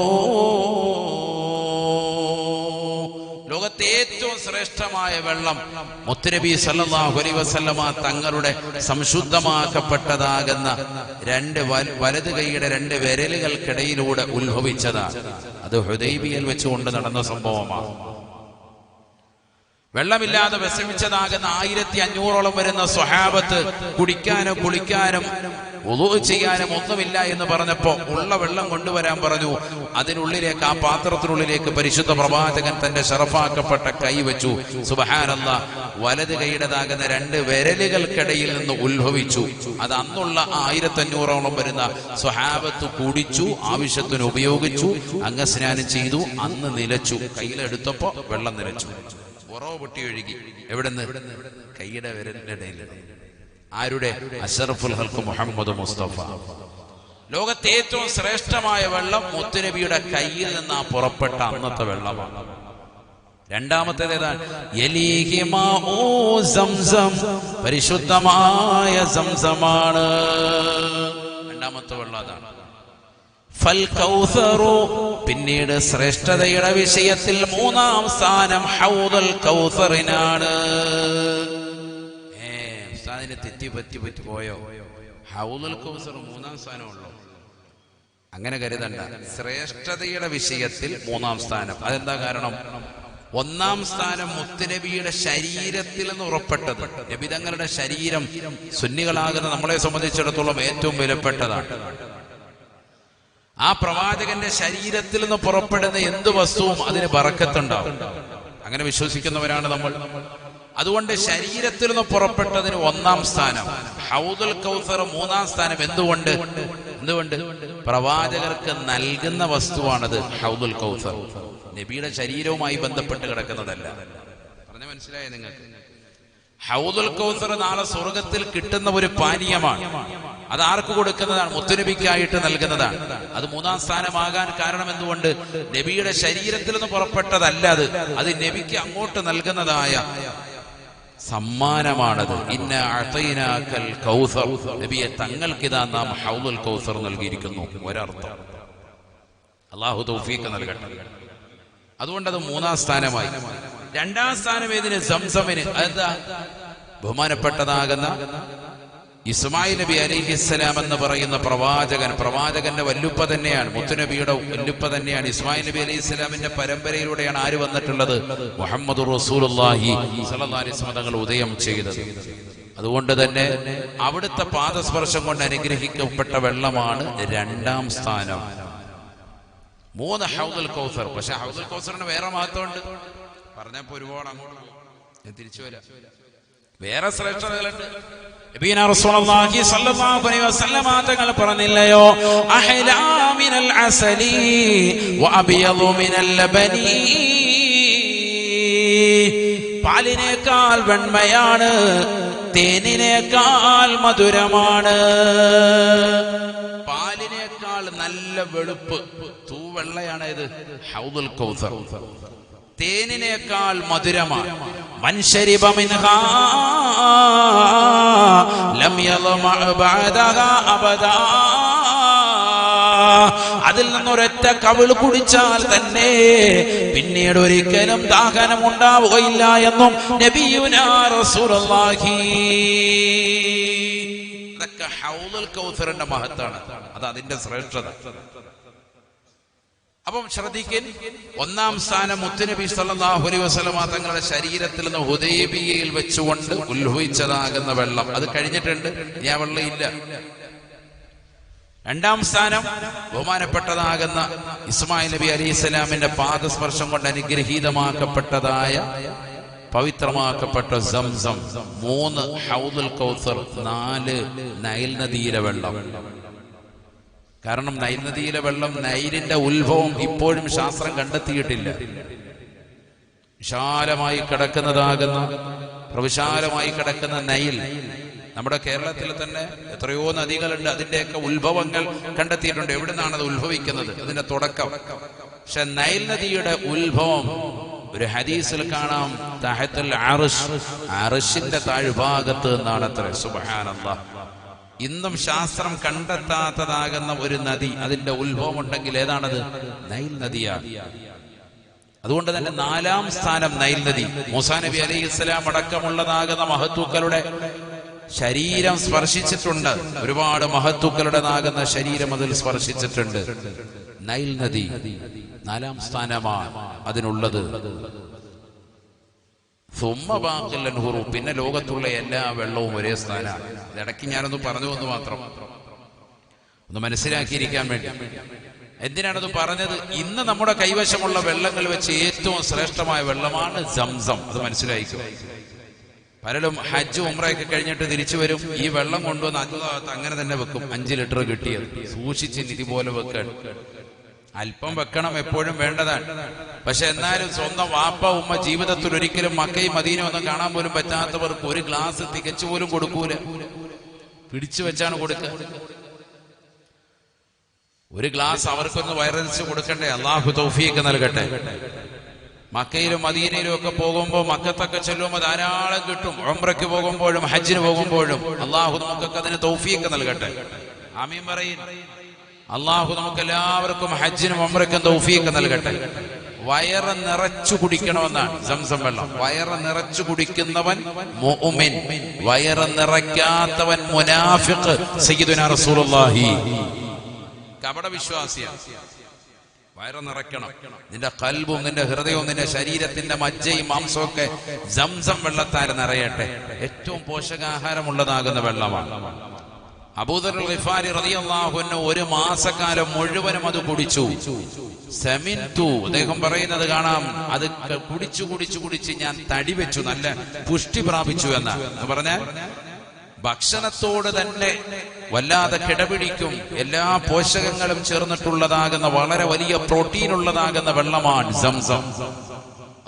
ലോകത്തെ ഏറ്റവും ശ്രേഷ്ഠമായ വെള്ളം മുത്തുനബി സല്ലല്ലാഹു അലൈഹി വസല്ലമ തങ്ങളുടെ സംശുദ്ധമാക്കപ്പെട്ടതാകുന്ന രണ്ട് വലത് കൈയുടെ രണ്ട് വിരലുകൾക്കിടയിലൂടെ ഉത്ഭവിച്ചതാണ്. അത് ഹുദൈബിയയിൽ വെച്ചുകൊണ്ട് നടന്ന സംഭവമാണ്. വെള്ളമില്ലാതെ വിഷമിച്ചതാകുന്ന 1500ഓളം വരുന്ന സ്വഹാബത്ത് കുടിക്കാനും കുളിക്കാനും വുളൂ ചെയ്യാനും ഒന്നുമില്ല എന്ന് പറഞ്ഞപ്പോ ഉള്ള വെള്ളം കൊണ്ടുവരാൻ പറഞ്ഞു. അതിനുള്ളിലേക്ക്, ആ പാത്രത്തിനുള്ളിലേക്ക് പരിശുദ്ധ പ്രവാചകൻ തന്റെ ശറഫാക്കപ്പെട്ട കൈ വെച്ചു. സുബ്ഹാനല്ലാഹ്, വലത് കൈയുടേതാകുന്ന രണ്ട് വിരലുകൾക്കിടയിൽ നിന്ന് ഉത്ഭവിച്ചു. അത് അന്നുള്ള 1500ഓളം വരുന്ന സ്വഹാബത്ത് കുടിച്ചു, ആവശ്യത്തിന് ഉപയോഗിച്ചു, അംഗസ്നാനം ചെയ്തു. അന്ന് നിലച്ചു. കയ്യിലെടുത്തപ്പോ വെള്ളം നിലച്ചു. ഉറവ് പൊട്ടി ഒഴുകി. എവിടെന്ന്? കൈയുടെ വിരലിന്റെ ഇടയിൽ. ആരുടെ? അഷ്റഫുൽ ഖൽഖ് മുഹമ്മദ് മുസ്തഫ. ലോകത്തെ ഏറ്റവും ശ്രേഷ്ഠമായ വെള്ളം മുത്തുനബിയുടെ കയ്യിൽ നിന്ന് പുറപ്പെട്ട അന്നത്തെ വെള്ളമാണ്. രണ്ടാമത്തേത് ഏതാണ്? യലീഹി മാഉ സംസം, പരിശുദ്ധമായ സംസമാണ്. രണ്ടാമത്തെ വെള്ളം അതാണ്. ഫൽ കൗസറു, പിന്നീട് ശ്രേഷ്ഠതയുടെ വിഷയത്തിൽ 3-ാം സ്ഥാനം ഹൗദുൽ കൗസറിനാണ്. ഉസ്താദിനെ തെറ്റി പോയോ? ഹൗദുൽ കൗസർ 3-ാം സ്ഥാനമുള്ളൂ. അങ്ങനെ കരുതണ്ട. ശ്രേഷ്ഠതയുടെ വിഷയത്തിൽ 3-ാം സ്ഥാനം. അതെന്താ കാരണം? 1-ാം സ്ഥാനം മുത്തുനബിയുടെ ശരീരത്തിൽ നിന്ന് ഉറപ്പെട്ടത്. നബി തങ്ങളുടെ ശരീരം സുന്നികളാകുന്ന നമ്മളെ സംബന്ധിച്ചിടത്തോളം ഏറ്റവും വിലപ്പെട്ടതാണ്. ആ പ്രവാചകന്റെ ശരീരത്തിൽ നിന്ന് പുറപ്പെടുന്ന എന്ത് വസ്തുവും അതിന് ബറക്കത്തുണ്ടാവും. അങ്ങനെ വിശ്വസിക്കുന്നവരാണ് നമ്മൾ. അതുകൊണ്ട് ശരീരത്തിൽ നിന്ന് പുറപ്പെട്ടതിന് 1-ാം സ്ഥാനം, ഹൗദുൽ കൗസർ 3-ാം സ്ഥാനം. എന്തുകൊണ്ട്? പ്രവാചകർക്ക് നൽകുന്ന വസ്തുവാണത് ഹൗദുൽ കൗസർ. നബിയുടെ ശരീരവുമായി ബന്ധപ്പെട്ട് കിടക്കുന്നതല്ല. പറഞ്ഞ മനസ്സിലായോ നിങ്ങൾക്ക്? ഹൗദുൽ കൗസർ നാളെ സ്വർഗത്തിൽ കിട്ടുന്ന ഒരു പാനീയമാണ്. അത് ആർക്ക് കൊടുക്കുന്നതാണ്? മുത്തുനബിക്കായിട്ട് നൽകുന്നതാണ്. അത് 3-ാം സ്ഥാനമാകാൻ കാരണം എന്തുകൊണ്ട്? നബിയുടെ ശരീരത്തിൽ നിന്ന് പുറപ്പെട്ടതല്ല. അത് നബിക്ക് അങ്ങോട്ട് നൽകുന്നതായ സമ്മാനമാണത്. ഇന്ന അഅതൈനാകൽ കൗസർ, നബിയെ തങ്ങൾക്കിതാ നാം ഹൗദുൽ കൗസർ നൽകിയിരിക്കുന്നു. ഒരർത്ഥം. അല്ലാഹു തൗഫീഖ് നൽകട്ടെ. അതുകൊണ്ട് അത് 3-ാം സ്ഥാനമായി. 2-ാം സ്ഥാനം ഏതിന്? സംസമിന്. അതെന്താ? ബഹുമാനപ്പെട്ടതാകുന്ന ഇസ്മായിൽ നബി അലൈഹിസ്സലാം എന്ന് പറയുന്ന പ്രവാചകന്റെ വല്ലുപ്പ തന്നെയാണ്, മുത്തുനബിയുടെ വല്ലുപ്പ തന്നെയാണ്. ഇസ്മായിൽ നബി അലൈഹിസ്സലാമിന്റെ പരമ്പരയിലൂടെയാണ് ആര് വന്നിട്ടുള്ളത്? മുഹമ്മദുർ റസൂലുള്ളാഹി സ്വല്ലല്ലാഹു അലൈഹി വസല്ലം തങ്ങൾ ഉദയം ചെയ്തത്. അതുകൊണ്ട് തന്നെ അവിടുത്തെ പാദസ്പർശം കൊണ്ട് അനുഗ്രഹിക്കപ്പെട്ട വെള്ളമാണ് 2ാം സ്ഥാനം. 3 ഹൗദുൽ കൗസർ. പക്ഷെ ഹൗദുൽ കൗസറിന് വേറെ മഹത്വമുണ്ട്. പറഞ്ഞപ്പോ ഒരുപാട് അങ്ങോട്ട് ഞാൻ തിരിച്ചു വരാം. വേറെ ശ്രേഷ്ഠതകളുണ്ട്. നബിയനാ റസൂലുള്ളാഹി സ്വല്ലല്ലാഹു അലൈഹി വസല്ലം തങ്ങൾ പറഞ്ഞില്ലയോ, അഹ്ലാ മിനൽ അസലി വഅബയദു മിനൽ ലബനി, പാലിനേക്കാൾ വെണ്മയാണ്, തേനിനേക്കാൾ മധുരമാണ്. പാലിനേക്കാൾ നല്ല വെളുപ്പ് തൂവെള്ളയാണ് ഇത് ഹൗദുൽ കൗസർ. തേനിനേക്കാൾ മധുരമാണ്. മൻ ശരിബ മിൻഹാ ലം യളമ ബഅദഹാ അബദാ, അതിൽ നിന്നൊരൊറ്റ കവിള് കുടിച്ചാൽ തന്നെ പിന്നീട് ഒരിക്കലും ദാഹനം ഉണ്ടാവുകയില്ല എന്നും നബിയുനാ റസൂലുള്ളാഹി. അതൊക്കെ ഹൗദുൽ കൗസറിന്റെ മഹത്താണ്. അത് അതിന്റെ ശ്രേഷ്ഠത. അപ്പം ശ്രദ്ധിക്കൻ, 1ാം സ്ഥാനം മുത്തുനബി സല്ലല്ലാഹു അലൈഹി വസല്ലം തങ്ങളുടെ ശരീരത്തിൽ നിന്ന് ഹുദൈബിയയിൽ വെച്ചുകൊണ്ട് ഉത്ഭവിച്ചതാകുന്ന വെള്ളം, അത് കഴിഞ്ഞിട്ടുണ്ട്. ഇനി ആ വെള്ളം ഇല്ല. 2ാം സ്ഥാനം ബഹുമാനപ്പെട്ടതാകുന്ന ഇസ്മായിൽ നബി അലൈഹിസ്സലാമിന്റെ പാദസ്പർശം കൊണ്ട് അനുഗ്രഹീതമാക്കപ്പെട്ടതായ പവിത്രമാക്കപ്പെട്ട സംസം. 3 ഹൗദുൽ കൗസർ. 4 നൈൽ നദിയിലെ വെള്ളം. കാരണം നൈൽ നദിയിലെ വെള്ളം, നൈലിന്റെ ഉത്ഭവം ഇപ്പോഴും ശാസ്ത്രം കണ്ടെത്തിയിട്ടില്ല. വിശാലമായി കിടക്കുന്നതാകുന്ന, പ്രവിശാലമായി കിടക്കുന്ന നൈൽ, നമ്മുടെ കേരളത്തിൽ തന്നെ എത്രയോ നദികളുണ്ട്. അതിന്റെയൊക്കെ ഉത്ഭവങ്ങൾ കണ്ടെത്തിയിട്ടുണ്ട്. എവിടെ നിന്നാണ് അത് ഉത്ഭവിക്കുന്നത്, അതിന്റെ തുടക്കം. പക്ഷെ നൈൽ നദിയുടെ ഉത്ഭവം ഒരു ഹദീസിൽ കാണാം, തഹത്തുൽ അർശ്, അർശിന്റെ താഴ്ഭാഗത്ത് നിന്നാണ് അത്ര. സുബ്ഹാനല്ലാഹ്. ഇന്നും ശാസ്ത്രം കണ്ടെത്താത്തതാകുന്ന ഒരു നദി, അതിന്റെ ഉത്ഭവം ഉണ്ടെങ്കിൽ ഏതാണത്? നൈൽ നദിയാണ്. അതുകൊണ്ട് തന്നെ 4ാം സ്ഥാനം നൈൽ നദി. മൂസാ നബി അലൈഹിസ്സലാം അടക്കമുള്ളതാകുന്ന മഹത്തുക്കളുടെ ശരീരം സ്പർശിച്ചിട്ടുണ്ട്. ഒരുപാട് മഹത്തുക്കളുടേതാകുന്ന ശരീരം അതിൽ സ്പർശിച്ചിട്ടുണ്ട്. നൈൽ നദി 4ാം സ്ഥാനമാണ് അതിനുള്ളത്. പിന്നെ ലോകത്തുള്ള എല്ലാ വെള്ളവും ഒരേ സ്ഥാനമാണ്. ഇടയ്ക്ക് ഞാനൊന്ന് പറഞ്ഞു എന്ന് മാത്രം, ഒന്ന് മനസ്സിലാക്കിയിരിക്കാൻ വേണ്ടി. എന്തിനാണത് പറഞ്ഞത്? ഇന്ന് നമ്മുടെ കൈവശമുള്ള വെള്ളങ്ങൾ വെച്ച് ഏറ്റവും ശ്രേഷ്ഠമായ വെള്ളമാണ് സംസം. അത് മനസ്സിലാക്കുക. പലരും ഹജ്ജ് ഉംറയൊക്കെ കഴിഞ്ഞിട്ട് തിരിച്ചു വരും, ഈ വെള്ളം കൊണ്ടുവന്ന് അഞ്ചാമത്തെ അങ്ങനെ തന്നെ വെക്കും. 5 ലിറ്റർ കിട്ടിയത് സൂക്ഷിച്ച് നിധി പോലെ വെക്കാൻ. അല്പം വെക്കണം, എപ്പോഴും വേണ്ടതാണ്. പക്ഷെ എന്നാലും സ്വന്തം വാപ്പ ഉമ്മ ജീവിതത്തിൽ ഒരിക്കലും മക്കയും മദീനയും ഒന്നും കാണാൻ പോലും പറ്റാത്തവർക്ക് ഒരു ഗ്ലാസ് തികച്ചു പോലും കൊടുക്കൂല. പിടിച്ചു വെച്ചാണ് കൊടുക്കുക. ഒരു ഗ്ലാസ് അവർക്കൊന്ന് വയറരിച്ച് കൊടുക്കണ്ടേ? അള്ളാഹു തൗഫീഖ് നൽകട്ടെ. മക്കയിലും മദീനയിലും ഒക്കെ പോകുമ്പോൾ, മക്കത്തൊക്കെ ചെല്ലുമ്പോൾ ധാരാളം കിട്ടും. ഉംറയ്ക്ക് പോകുമ്പോഴും ഹജ്ജിന് പോകുമ്പോഴും അള്ളാഹു നമുക്കൊക്കെ അതിന് തൗഫീഖ് നൽകട്ടെ. ആമീൻ പറയും. അള്ളാഹു നമുക്ക് എല്ലാവർക്കും ഹജ്ജിനും ഉംറയ്ക്കും തൗഫീഖ് നൽകട്ടെ. വയറ് നിറച്ചു കുടിക്കണമെന്നാണ് സംസം വെള്ളം. വയറ് നിറച്ചു കുടിക്കുന്നവൻ മുഅ്മിൻ, വയറ് നിറയ്ക്കാത്തവൻ മുനാഫിഖ്. സയ്യിദുനാ റസൂലുള്ളാഹി കപട വിശ്വാസിയാണ്. വയറ് നിറയ്ക്കണം. നിന്റെ ഖൽബും നിന്റെ ഹൃദയവും നിന്റെ ശരീരത്തിന്റെ മജ്ജയും മാംസവും ഒക്കെ സംസം വെള്ളത്താൽ നിറയട്ടെ. ഏറ്റവും പോഷകാഹാരമുള്ളതാകുന്ന വെള്ളമാണ്. അബൂദർ ഗിഫാരി റളിയല്ലാഹു അൻഹു 1 മാസക്കാലം മുഴുവനും അത് കുടിച്ചു. സമിൻതു, അദ്ദേഹം പറയുന്നത് കാണാം, അത് കുടിച്ചു ഞാൻ തടി വെച്ചു, നല്ല പുഷ്ടി പ്രാപിച്ചു എന്ന് പറഞ്ഞാൽ ഭക്ഷണത്തോട് തന്നെ വല്ലാതെ കിടപിടിക്കും. എല്ലാ പോഷകങ്ങളും ചേർന്നിട്ടുള്ളതാകുന്ന വളരെ വലിയ പ്രോട്ടീൻ ഉള്ളതാകുന്ന വെള്ളമാണ് സംസം.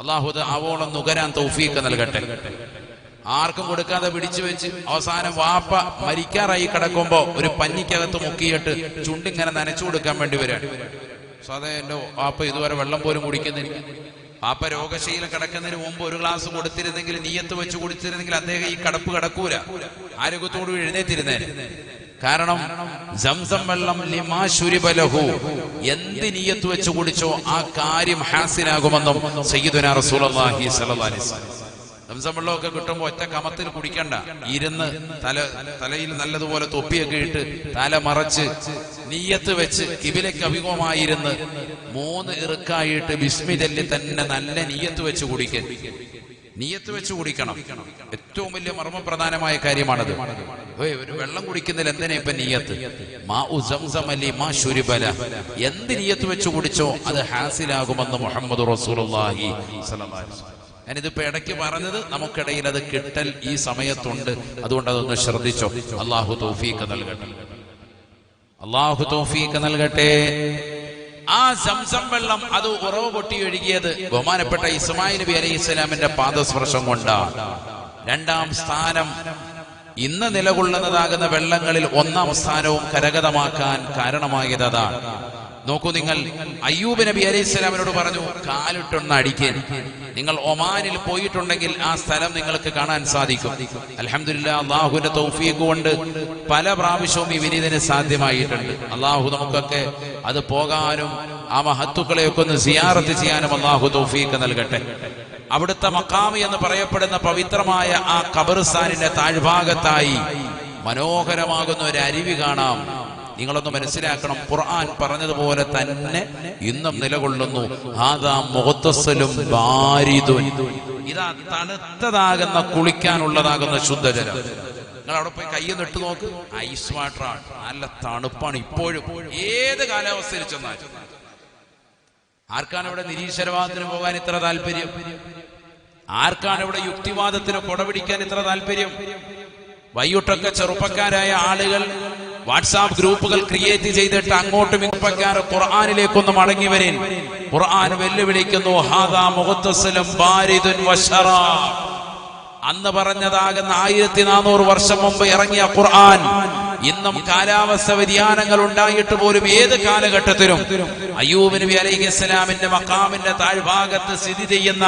അല്ലാഹു ആവോളം നുകരാൻ തൗഫീഖ് നൽകട്ടെ. ആർക്കും കൊടുക്കാതെ പിടിച്ചു വെച്ച് അവസാനം വാപ്പ മരിക്കാറായി കിടക്കുമ്പോ ഒരു പഞ്ഞിക്കകത്ത് മുക്കിയിട്ട് ചുണ്ടിങ്ങനെ നനച്ചു കൊടുക്കാൻ വേണ്ടി വരികയാണ്. സാധാ എന്റെ വാപ്പ ഇതുവരെ വെള്ളം പോലും കുടിക്കുന്നില്ല. വാപ്പ രോഗശീലം കിടക്കുന്നതിന് മുമ്പ് 1 ഗ്ലാസ് കൊടുത്തിരുന്നെങ്കിൽ, നീയത്ത് വെച്ച് കുടിച്ചിരുന്നെങ്കിൽ അദ്ദേഹം ഈ കടപ്പ് കിടക്കൂല, ആരോഗ്യത്തോട് എഴുന്നേറ്റിരുന്നേനെ. കാരണം സംസം വെള്ളം ലിമാ ശുരിബ ലഹു, എന്ത് നീയത്ത് വെച്ച് കുടിച്ചോ ആ കാര്യം ഹാസിനാകുമെന്നും സയ്യിദുനാ റസൂലുള്ളാഹി സ്വല്ലല്ലാഹു അലൈഹി വസല്ലം. സംസം വെള്ളമൊക്കെ കിട്ടുമ്പോൾ ഒറ്റ കമത്തിൽ കുടിക്കണ്ട, ഇരുന്ന് തലയിൽ നല്ലതുപോലെ തൊപ്പിയൊക്കെ ഇട്ട് തല മറച്ച് നിയ്യത്ത് വെച്ച് കിബിലയ്ക്ക് അഭിമുഖമായിരുന്ന് 3 ഇറുക്കായിട്ട് ബിസ്മി ചൊല്ലി തന്നെ നല്ല നിയ്യത്ത് വെച്ച് കുടിക്കണം. ഏറ്റവും വലിയ മർമ്മപ്രധാനമായ കാര്യമാണത്. ഒരു വെള്ളം കുടിക്കുന്നതിൽ എന്തിനാ ഇപ്പൊ നിയ്യത്ത്? എന്ത് നിയ്യത്ത് വെച്ച് കുടിച്ചോ അത് ഹാസിലാകുമെന്ന് മുഹമ്മദ് റസൂലുള്ളാഹി സ്വല്ലല്ലാഹു അലൈഹി വസല്ലം. ഞാനിതിപ്പോ ഇടയ്ക്ക് പറഞ്ഞത് നമുക്കിടയിൽ അത് കിട്ടൽ ഈ സമയത്തുണ്ട്, അതുകൊണ്ട് അതൊന്ന് ശ്രദ്ധിച്ചോ. അള്ളാഹു തൗഫീഖ് നൽകട്ടെ. ആ സംസം വെള്ളം അത് ഉറവ് പൊട്ടി ഒഴുകിയത് ബഹുമാനപ്പെട്ട ഇസ്മായിൽ നബി അലൈഹി സ്വലാമിന്റെ പാദസ്പർശം കൊണ്ടാണ്. 2ാം സ്ഥാനം ഇന്ന് നിലകൊള്ളുന്നതാകുന്ന വെള്ളങ്ങളിൽ 1ാം സ്ഥാനവും കരഗതമാക്കാൻ കാരണമായത് അതാണ്. നോക്കൂ, നിങ്ങൾ അയ്യൂബ് നബി അലൈഹി സ്വലാമിനോട് പറഞ്ഞു കാലിട്ടൊന്ന് അടിക്കാൻ. നിങ്ങൾ ഒമാനിൽ പോയിട്ടുണ്ടെങ്കിൽ ആ സ്ഥലം നിങ്ങൾക്ക് കാണാൻ സാധിക്കും. അൽഹംദുലില്ലാഹ്, അള്ളാഹുവിന്റെ തൗഫീഖ് കൊണ്ട് പല പ്രാവശ്യവും ഈ വിനീതിന് സാധ്യമായിട്ടുണ്ട്. അള്ളാഹു നമുക്കൊക്കെ അത് പോകാനും ആ മഹത്തുക്കളെയൊക്കെ ഒന്ന് സിയാറത്ത് ചെയ്യാനും അള്ളാഹു തൗഫീഖ് നൽകട്ടെ. അവിടുത്തെ മഖാമി എന്ന് പറയപ്പെടുന്ന പവിത്രമായ ആ ഖബർസ്ഥാനിന്റെ താഴ്ഭാഗത്തായി മനോഹരമാകുന്ന ഒരു അരുവി കാണാം. നിങ്ങളൊന്ന് മനസ്സിലാക്കണം, ഖുർആൻ പറഞ്ഞതുപോലെ തന്നെ ഇന്നും നിലകൊള്ളുന്നു. ഹാദാ മുഗ്തസലും ബാരിദുൻ. ഇതാ തണുത്തതാകുന്ന കുളിക്കാനുള്ളതാകുന്ന ശുദ്ധജലം. നിങ്ങൾ അവിടെ പോയി കയ്യൊന്ന് ഇട്ട് നോക്ക്, ഐസ് വാട്ടറാണ്, നല്ല തണുപ്പാണ്. ഇപ്പോഴും ഏത് കാലാവസ്ഥയിൽ ചെന്നാലും. ആർക്കാണ് ഇവിടെ നിരീശ്വരവാദത്തിന് പോകാൻ ഇത്ര താല്പര്യം? ആർക്കാണ് ഇവിടെ യുക്തിവാദത്തിന് കൊടപിടിക്കാൻ ഇത്ര താല്പര്യം? വൈകിട്ടൊക്കെ ചെറുപ്പക്കാരായ ആളുകൾ വാട്സാപ്പ് ഗ്രൂപ്പുകൾ ക്രിയേറ്റ് ചെയ്തിട്ട് അങ്ങോട്ടും ഇങ്ങോട്ടും ഖുർആനിലേക്കൊന്ന് മടങ്ങി വരേൻ. ഖുർആൻ വെല്ലുവിളിക്കുന്നു, ഹാദാ മുഗ്തസലും ബാരിദുൻ വശറാബ്. അന്ന് പറഞ്ഞതാകുന്ന 1400 വർഷം മുമ്പ് ഇറങ്ങിയ ഖുർആൻ ഇന്നും കാലാവസ്ഥ വ്യതിയാനങ്ങൾ ഉണ്ടായിട്ട് പോലും ഏത് കാലഘട്ടത്തിലും അയ്യൂബ് നബി അലൈഹിസ്സലാമിന്റെ മഖാമിന്റെ താഴ്ഭാഗത്ത് സ്ഥിതി ചെയ്യുന്ന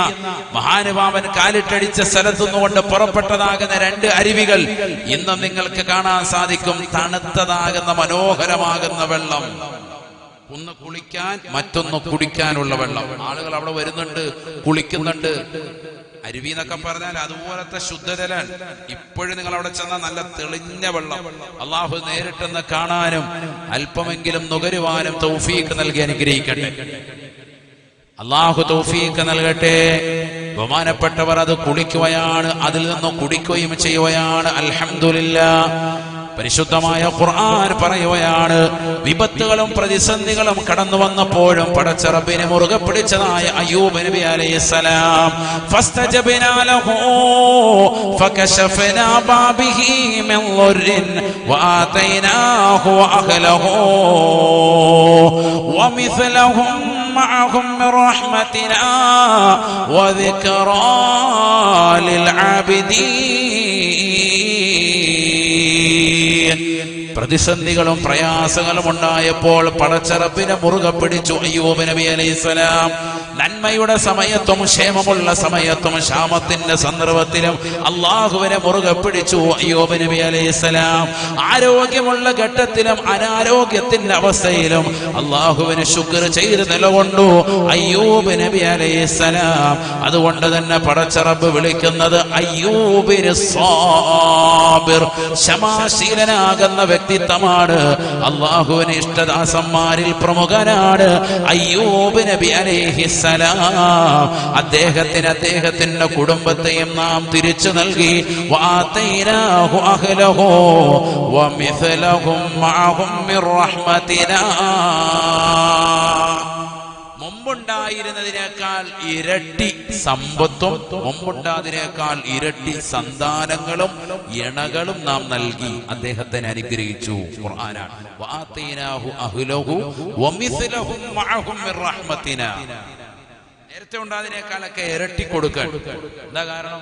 മഹാനുഭാവൻ കാലിട്ടടിച്ച സ്ഥലത്തുനിന്നുകൊണ്ട് പുറപ്പെട്ടതാകുന്ന 2 അരുവികൾ ഇന്നും നിങ്ങൾക്ക് കാണാൻ സാധിക്കും. തണുത്തതാകുന്ന മനോഹരമാകുന്ന വെള്ളം, ഒന്ന് കുളിക്കാൻ, മറ്റൊന്ന് കുടിക്കാനുള്ള വെള്ളം. ആളുകൾ അവിടെ വരുന്നുണ്ട്, കുളിക്കുന്നുണ്ട്. അരുവി എന്നൊക്കെ പറഞ്ഞാൽ അതുപോലത്തെ ശുദ്ധജലം. ഇപ്പോഴും നിങ്ങൾ അവിടെ ചെന്നാൽ നല്ല തെളിഞ്ഞ വെള്ളം. അള്ളാഹു നേരിട്ടെന്ന് കാണാനും അല്പമെങ്കിലും നുകരുവാനും തൗഫീഖ് നൽകി അനുഗ്രഹിക്കട്ടെ. അള്ളാഹു തൗഫീഖ് നൽകട്ടെ. ബഹുമാനപ്പെട്ടവർ അത് കുളിക്കുകയാണ്, അതിൽ നിന്നും കുടിക്കുകയും ചെയ്യുകയാണ്. അൽഹംദുലില്ലാഹ്. പരിശുദ്ധമായ ഖുർആൻ പറയുകയാണ്, വിപത്തുകളും പ്രതിസന്ധികളും കടന്നു വന്നപ്പോഴും പടച്ച റബ്ബിനെ മുറുകെ പിടിച്ചതായ അയ്യൂബ് നബി അലൈഹിസ്സലാം ഫസ്തജബ്നാ ലഹു ഫകശഫനാ ബാബിഹി മിൻ ളുർരിൻ വആതൈനാഹു വഅഹ്ലഹു വമിസ്ലഹും മഅഹും മിൻ റഹ്മതിനാ വദിക്റാ ലിൽആബിദീൻ. പ്രതിസന്ധികളും പ്രയാസങ്ങളും ഉണ്ടായപ്പോൾ പടച്ച റബ്ബിനെ മുറുകെ പിടിച്ചു അയ്യൂബ് നബി അലൈഹിസ്സലാം. നന്മയുടെ സമയത്തും ക്ഷേമമുള്ള സമയത്തും ക്ഷാമത്തിന്റെ സന്ദർഭത്തിലും അള്ളാഹുവിനെ മുറുകെ പിടിച്ചു അയ്യൂബ് നബി അലൈഹിസ്സലാം. ആരോഗ്യമുള്ള ഘട്ടത്തിലും അനാരോഗ്യത്തിന്റെ അവസ്ഥയിലും അള്ളാഹുവിനെ ശുക്ർ ചെയ്ത് നിലകൊണ്ടു അയ്യൂബ് നബി അലൈഹിസ്സലാം. അതുകൊണ്ട് തന്നെ പടച്ച റബ്ബ് വിളിക്കുന്നത് അയ്യൂബിന് സാബിർ, ക്ഷമാശീലനാകുന്ന വ്യക്തിത്വമാണ്. അള്ളാഹുവിന് ഇഷ്ടദാസന്മാരിൽ പ്രമുഖനാണ് അയ്യൂബ് നബി അലൈഹിസ്സലാം. അദ്ദേഹത്തിന്റെ കുടുംബത്തെയും നാം തിരിച്ചു നൽകി. വആതൈനാഹു അഹ്ലഹു വമിസ്ലഹും മഅഹും മിർ റഹ്മതിനാ. മുമ്പുണ്ടായിരുന്നതിനേക്കാൾ ഇരട്ടി സമ്പത്തും മുമ്പുണ്ടാതിനേക്കാൾ ഇരട്ടി സന്താനങ്ങളും ഇണകളും നാം നൽകി അദ്ദേഹത്തിന് അനുഗ്രഹിച്ചു. ഖുർആനാണ്. വആതൈനാഹു അഹ്ലഹു വമിസ്ലഹും മഅഹും മിർ റഹ്മതിനാ. നേരത്തെ ഉണ്ടാതിനേക്കാളൊക്കെ ഇരട്ടി കൊടുക്കാൻ. എന്താ കാരണം?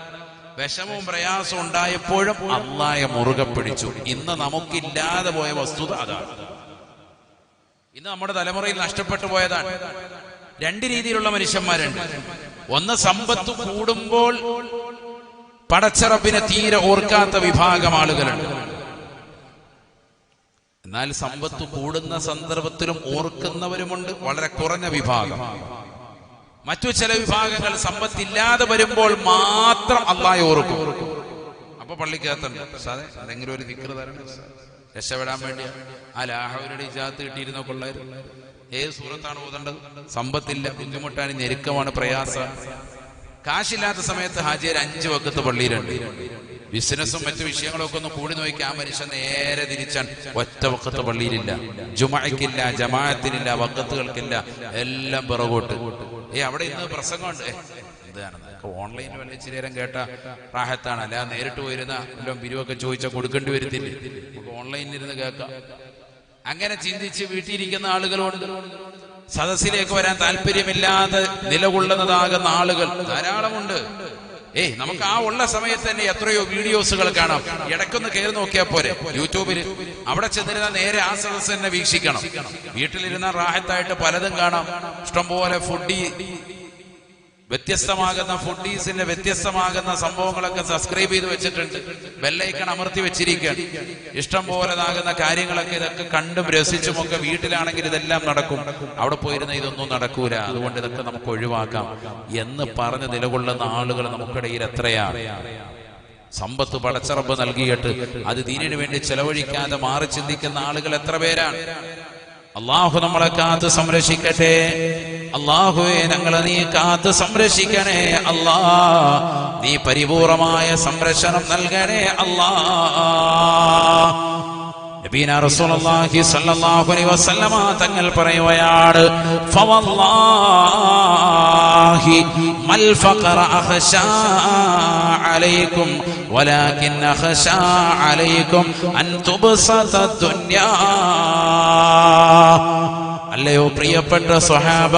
വിഷമവും പ്രയാസവും ഉണ്ടായപ്പോഴും അല്ലാഹയെ മുറുകെ പിടിച്ചു. ഇന്ന് നമുക്കില്ലാതെ പോയ വസ്തുത അതാണ്. ഇന്ന് നമ്മുടെ തലമുറയിൽ നഷ്ടപ്പെട്ടു പോയതാണ്. 2 രീതിയിലുള്ള മനുഷ്യന്മാരുണ്ട്. ഒന്ന്, സമ്പത്ത് കൂടുമ്പോൾ പടച്ച റബ്ബിനെ തീരെ ഓർക്കാത്ത വിഭാഗം ആളുകളുണ്ട്. എന്നാൽ സമ്പത്ത് കൂടുന്ന സന്ദർഭത്തിലും ഓർക്കുന്നവരുമുണ്ട്, വളരെ കുറഞ്ഞ വിഭാഗം. മറ്റു ചില വിഭാഗങ്ങൾ സമ്പത്തില്ലാതെ വരുമ്പോൾ മാത്രം അള്ളാഹയെ ഓർക്കും. അപ്പൊ പള്ളിക്കകത്തുണ്ട് സാറേ എന്തെങ്കിലും ഒരു ദിക്ർ തരണം, രക്ഷപ്പെടാൻ വേണ്ടിയാ. ആ ലാഹവരുടെ ഇജാത്ത് കിട്ടിയിരുന്ന കൊള്ളായിരുന്നു. ഏത് സൂറത്താണ് ഓതേണ്ടത്? സമ്പത്തില്ല, ബുദ്ധിമുട്ടാണ്, ഞെരുക്കമാണ്, പ്രയാസം. കാശില്ലാത്ത സമയത്ത് ഹാജിയർ 5 വക്കത്ത് പള്ളിയിലുണ്ട്. ബിസിനസ്സും മറ്റു വിഷയങ്ങളൊക്കെ ഒന്ന് കൂടി നോക്കി ആ മനുഷ്യൻ നേരെ തിരിച്ചാൻ ഒറ്റ വക്കത്ത് പള്ളിയിലില്ല, ജുമഅക്കില്ല, ജമാഅത്തിനില്ല, വക്കത്തുകൾക്കില്ല, എല്ലാം പിറകോട്ട്. അവിടെ ഇന്ന് പ്രസംഗമുണ്ട്, എന്താണ് ഓൺലൈനിൽ വല്ല ഇച്ചിരി നേരം കേട്ട റാഹത്താണ്. അല്ല നേരിട്ട് പോയിരുന്ന എല്ലാം പിരിവൊക്കെ ചോദിച്ചാൽ കൊടുക്കേണ്ടി വരുത്തില്ലേ, നമുക്ക് ഓൺലൈനിൽ ഇരുന്ന് കേൾക്കാം. അങ്ങനെ ചിന്തിച്ച് വീട്ടിലിരിക്കുന്ന ആളുകളുണ്ട്. സദസ്സിലേക്ക് വരാൻ താല്പര്യമില്ലാതെ നിലകൊള്ളുന്നതാകുന്ന ആളുകൾ ധാരാളമുണ്ട്. നമുക്ക് ആ ഉള്ള സമയത്ത് തന്നെ എത്രയോ വീഡിയോസുകൾ കാണാം. ഇടയ്ക്കൊന്ന് കയറി നോക്കിയാൽ പോരെ യൂട്യൂബിൽ. അവിടെ ചെന്നിരുന്ന നേരെ ആ സദസ്സ് തന്നെ വീക്ഷിക്കണം. വീട്ടിലിരുന്ന റാഹത്തായിട്ട് പലതും കാണാം. ഇഷ്ടംപോലെ വ്യത്യസ്തമാകുന്ന ഫുഡീസിന്റെ വ്യത്യസ്തമാകുന്ന സംഭവങ്ങളൊക്കെ സബ്സ്ക്രൈബ് ചെയ്ത് വെച്ചിട്ടുണ്ട്. ബെല്ലൈക്കൺ അമർത്തി വെച്ചിരിക്കുകയാണ്. ഇഷ്ടം പോലെതാകുന്ന കാര്യങ്ങളൊക്കെ ഇതൊക്കെ കണ്ടും രസിച്ചുമൊക്കെ വീട്ടിലാണെങ്കിൽ ഇതെല്ലാം നടക്കും. അവിടെ പോയിരുന്ന ഇതൊന്നും നടക്കൂല, അതുകൊണ്ട് ഇതൊക്കെ നമുക്ക് ഒഴിവാക്കാം എന്ന് പറഞ്ഞ് നിലകൊള്ളുന്ന ആളുകൾ നമുക്കിടയിൽ എത്രയാണ്. സമ്പത്ത് പടച്ചറബ് നൽകിയിട്ട് അത് ദീനിനു വേണ്ടി ചെലവഴിക്കാതെ മാറി ചിന്തിക്കുന്ന ആളുകൾ എത്ര പേരാണ്. അള്ളാഹു നമ്മളെ കാത്ത് സംരക്ഷിക്കട്ടെ. അള്ളാഹുവേ ഞങ്ങളെ നീ കാത്ത് സംരക്ഷിക്കണേ അല്ലാ. നീ പരിപൂർണമായ സംരക്ഷണം നൽകണേ അല്ലാ. നബീന റസൂലുള്ളാഹി സ്വല്ലല്ലാഹു അലൈഹി വസല്ലമ തങ്ങൾ പറയുകയാണ്, ഫവല്ലാഹി മൽ ഫഖറ അഖ്ശാ അലൈക്കും വലാകിൻ അഖ്ശാ അലൈക്കും അൻ തുബ്സത ദുനിയാ. അല്ലയോ പ്രിയപ്പെട്ട സ്വഹാബ,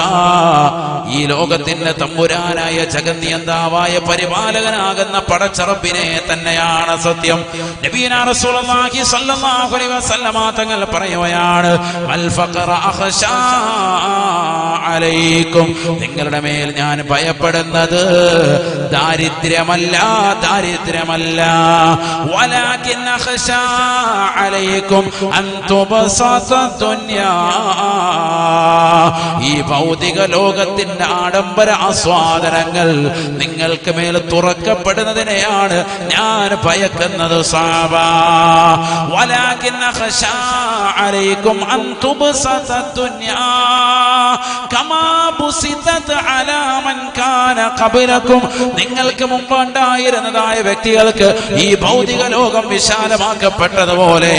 ഈ ലോകത്തിന്റെ തമ്പുരാനായ ജഗന്നിയന്താവായ പരിപാലകനാകുന്ന പടച്ചറബിനെ തന്നെയാണ് സത്യം. നബിയനാ റസൂലുള്ളാഹി സ്വല്ലല്ലാഹു അലൈഹി വസല്ലമ തങ്ങൾ പറയുകയാണ്, വൽ ഫഖറ അഖ്ശാ അലൈക്കും, നിങ്ങളുടെ മേൽ ഞാൻ ഭയപ്പെടുന്നത് ദാരിദ്ര്യമല്ല, വലാകിൻ അഖ്ശാ അലൈക്കും അൻ തുബ്സത ദുനിയാ. ഈ ഭൗതിക ലോകത്തിന്റെ ആഡംബര ആസ്വാദനങ്ങൾ നിങ്ങൾക്ക് മേൽ തുറക്കപ്പെടുന്നതിനെയാണ് ഞാൻ ഭയക്കുന്നത് സഹാബ. വലാകിൻ അഖ്ശാ അലൈക്കും അൻ തുബ്സത ദുനിയാ കമാ ബുസിതത് അലാ മൻ കാന ഖബലകും. നിങ്ങൾക്ക് മുമ്പ് ഉണ്ടായിരുന്നതായ വ്യക്തികൾക്ക് ഈ ഭൗതിക ലോകം വിശാലമാക്കപ്പെട്ടതുപോലെ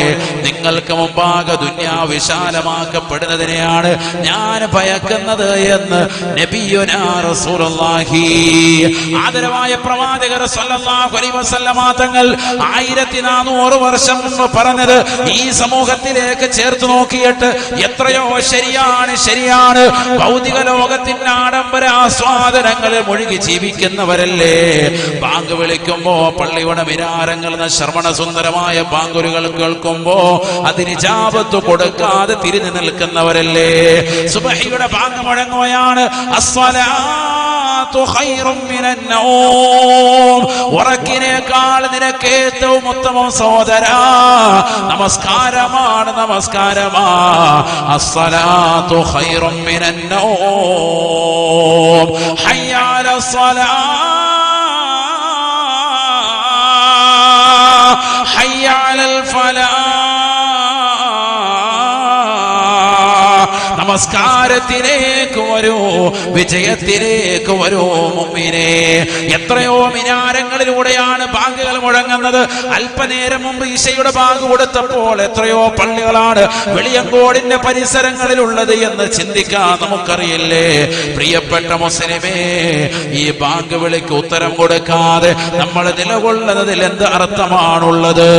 നിങ്ങൾക്ക് മുമ്പാകെ ദുനിയാ വിശാലമാക്കപ്പെടുന്നതിനെയാണ് ഞാൻ ഭയക്കുന്നത് എന്ന് നബിയുനാ റസൂലുള്ളാഹി. ആദരവായ പ്രവാചകർ സ്വല്ലല്ലാഹു അലൈഹി വസല്ലമ തങ്ങൾ 1400 വർഷം മുമ്പ് പറഞ്ഞത് ഈ സമൂഹത്തിലേക്ക് ചേർത്ത് നോക്കിയിട്ട് എത്രയോ ശരിയാണ്. ഭൗതിക ലോകത്തിന്റെ ആഡംബര ആസ്വാദനങ്ങളിൽ മുഴുകി ജീവിക്കുന്നവരല്ലേ. ബാങ്ക് വിളിക്കുമ്പോ പള്ളിയുടെ മിനാരങ്ങൾ ശ്രവണ സുന്ദരമായ ബാങ്കുലുകൾ കേൾക്കുമ്പോ അതിന് ഇജാബത്ത് കൊടുക്കാതെ തിരിഞ്ഞു നിൽക്കുന്നവരല്ലേ. സുബ്ഹിയുടെ ബാങ്ക് മുഴങ്ങുകയാണ്, അസ്സലാത്തു ഖൈറും മിനൻ നൗം, ഉറക്കിനേക്കാൾ നിനക്ക് ഏറ്റവും ഉത്തമം സഹോദരാ നമസ്കാരമാണ്. അസ്സലാത്തു ഖൈറും മിനൻ നൗം, ഹയ്യ അലസ്സലാഹ്, ഹയ്യ അലൽ ഫലാഹ്. നമസ്കാരത്തിലേക്ക് വരൂ, വിജയത്തിലേക്ക് വരൂ മുഅ്മിനേ. എത്രയോ മിനാരങ്ങളിലൂടെയാണ് ബാങ്കുകൾ മുഴങ്ങുന്നത്. അല്പനേരം മുമ്പ് ഈശയുടെ ബാങ്ക് കൊടുത്തപ്പോൾ എത്രയോ പള്ളികളാണ് വെളിയങ്കോടിന്റെ പരിസരങ്ങളിലുള്ളത് എന്ന് ചിന്തിക്കാൻ നമുക്കറിയില്ലേ. പ്രിയപ്പെട്ട മുസ്ലിമേ, ഈ ബാങ്ക് വിളിക്ക് ഉത്തരം കൊടുക്കാതെ നമ്മൾ നിലകൊള്ളുന്നതിൽ എന്ത് അർത്ഥമാണുള്ളത്?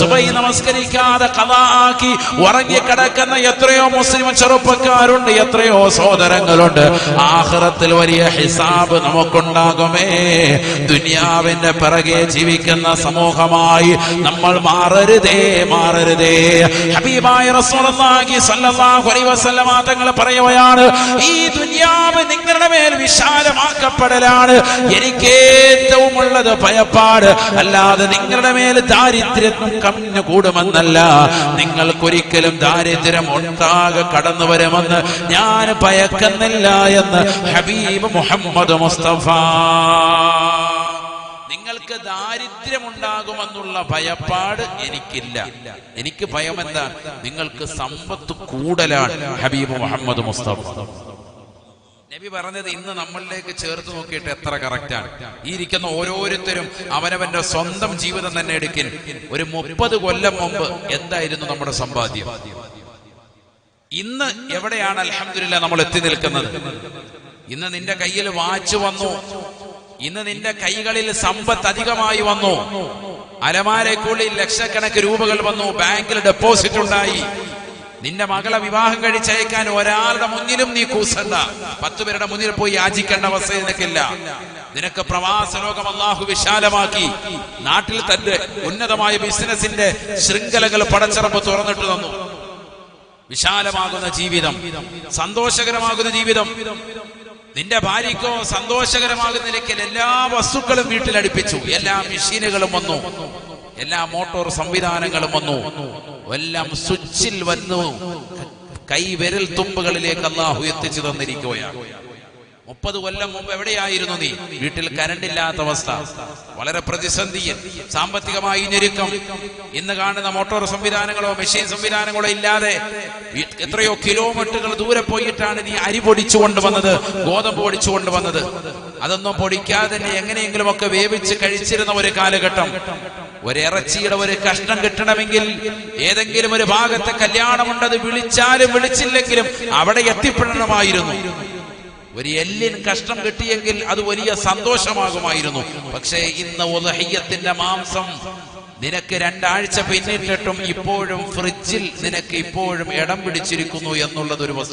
സുബഹി നമസ്കരിക്കാതെ ഖളാ ആക്കി ഉറങ്ങിക്കിടക്കുന്ന എത്രയോ മുസ്ലിം ചെറുപ്പക്കാരുണ്ട്, എത്രയോ സഹോദരങ്ങളുണ്ട്. ആഖിറത്തിൽ വലിയ ഹിസാബ് നമുക്കുണ്ടാകുമേ. ദുനിയാവിന്റെ പിറകെ ജീവിക്കുന്ന സമൂഹമായി നമ്മൾ മാറരുതേ. ഹബീബായ റസൂലുള്ളാഹി സ്വല്ലല്ലാഹു അലൈഹി വസല്ലമ തങ്ങൾ പറയുകയാണ്, ഈ ദുനിയാവ് നിങ്ങളുടെ മേൽ വിശാലമാക്കപ്പെടലാണ് എനിക്ക് ഏറ്റവും ഉള്ളത് ഭയപ്പാട്, അല്ലാതെ നിങ്ങളുടെ മേൽ ദാരിദ്ര്യം കമ്മിഞ്ഞു കൂടുമെന്നല്ല. നിങ്ങൾക്കൊരിക്കലും ദാരിദ്ര്യം ഒട്ടാകെ കടന്നു വരുമെന്ന് ഞാൻ ഭയക്കുന്നില്ല എന്ന് ഹബീബ് മുഹമ്മദ് മുസ്തഫ. നിങ്ങൾക്ക് ദാരിദ്ര്യമുണ്ടാകുമെന്നുള്ള ഭയപ്പാട് എനിക്കില്ല. എനിക്ക് ഭയം എന്താ? നിങ്ങൾക്ക് സമ്പത്ത് കൂടുതലാണ്. ഹബീബ് മുഹമ്മദ് മുസ്തഫ നബി പറഞ്ഞത് ഇന്ന് നമ്മളിലേക്ക് ചേർത്ത് നോക്കിയിട്ട് എത്ര കറക്റ്റാണ്. ഈ ഇരിക്കുന്ന ഓരോരുത്തരും അവനവന്റെ സ്വന്തം ജീവിതം തന്നെ എടുക്കിൻ. ഒരു 30 കൊല്ലം മുമ്പ് എന്തായിരുന്നു നമ്മുടെ സമ്പാദ്യം? ഇന്ന് എവിടെയാണ് അൽഹംദുലില്ലാഹ് നമ്മൾ എത്തി നിൽക്കുന്നത്? ഇന്ന് നിന്റെ കയ്യിൽ വാച്ച് വന്നു, ഇന്ന് നിന്റെ കൈകളിൽ സമ്പത്ത് അധികമായി വന്നു, അലമാരയ്ക്കുള്ളിൽ ലക്ഷക്കണക്കിന് രൂപകൾ വന്നു, ബാങ്കിൽ ഡെപ്പോസിറ്റ് ഉണ്ടായി. നിന്റെ മകളെ വിവാഹം കഴിച്ചയക്കാൻ ഒരാളുടെ മുന്നിലും നീ കൂസണ്ട, 10 പേരുടെ മുന്നിൽ പോയി യാചിക്കേണ്ട അവസ്ഥ നിനക്കില്ല. നിനക്ക് പ്രവാസ ലോകം അല്ലാഹു വിശാലമാക്കി. നാട്ടിൽ തന്റെ ഉന്നതമായ ബിസിനസിന്റെ ശൃംഖലകൾ പടച്ചിറപ്പ് തുറന്നിട്ട് തന്നു. വിശാലമാകുന്ന ജീവിതം, സന്തോഷകരമാകുന്ന ജീവിതം. നിന്റെ ഭാര്യയ്ക്കോ സന്തോഷകരമാകുന്ന നിലയ്ക്ക് എല്ലാ വസ്തുക്കളും വീട്ടിലടുപ്പിച്ചു. എല്ലാ മെഷീനുകളും വന്നു, എല്ലാ മോട്ടോർ സംവിധാനങ്ങളും വന്നു, എല്ലാം സ്വിച്ചിൽ വന്നു. കൈവിരൽ തുമ്പുകളിലേക്ക് അല്ലാഹു എത്തിച്ചു തന്നിരിക്കുകയാണ്. 30 കൊല്ലം മുമ്പ് എവിടെയായിരുന്നു നീ? വീട്ടിൽ കറണ്ട് ഇല്ലാത്ത അവസ്ഥ, വളരെ പ്രതിസന്ധിയിൽ, സാമ്പത്തികമായി ഞെരുക്കം. ഇന്ന് കാണുന്ന മോട്ടോർ സംവിധാനങ്ങളോ മെഷീൻ സംവിധാനങ്ങളോ ഇല്ലാതെ എത്രയോ കിലോമീറ്ററുകൾ ദൂരെ പോയിട്ടാണ് നീ അരി പൊടിച്ചു കൊണ്ടുവന്നത്, ഗോതമ്പ് പൊടിച്ചു കൊണ്ടുവന്നത്. അതൊന്നും പൊടിക്കാതെ തന്നെ എങ്ങനെയെങ്കിലും ഒക്കെ വേവിച്ച് കഴിച്ചിരുന്ന ഒരു കാലഘട്ടം. ഒരിറച്ചിയുടെ ഒരു കഷ്ണം കിട്ടണമെങ്കിൽ ഏതെങ്കിലും ഒരു ഭാഗത്തെ കല്യാണമുണ്ടത് വിളിച്ചാലും വിളിച്ചില്ലെങ്കിലും അവിടെ എത്തിപ്പെടണമായിരുന്നു. ഒരു എല്ലിൻ കഷ്ണം കിട്ടിയെങ്കിൽ അത് വലിയ സന്തോഷമാകുമായിരുന്നു. പക്ഷേ ഇന്ന് ഉദ്ഹിയ്യത്തിന്റെ മാംസം നിനക്ക് 2 ആഴ്ച പിന്നിട്ടിട്ടും ഇപ്പോഴും ഫ്രിഡ്ജിൽ നിനക്ക് ഇപ്പോഴും ഇടം പിടിച്ചിരിക്കുന്നു എന്നുള്ളത് ഒരു വസ്തു.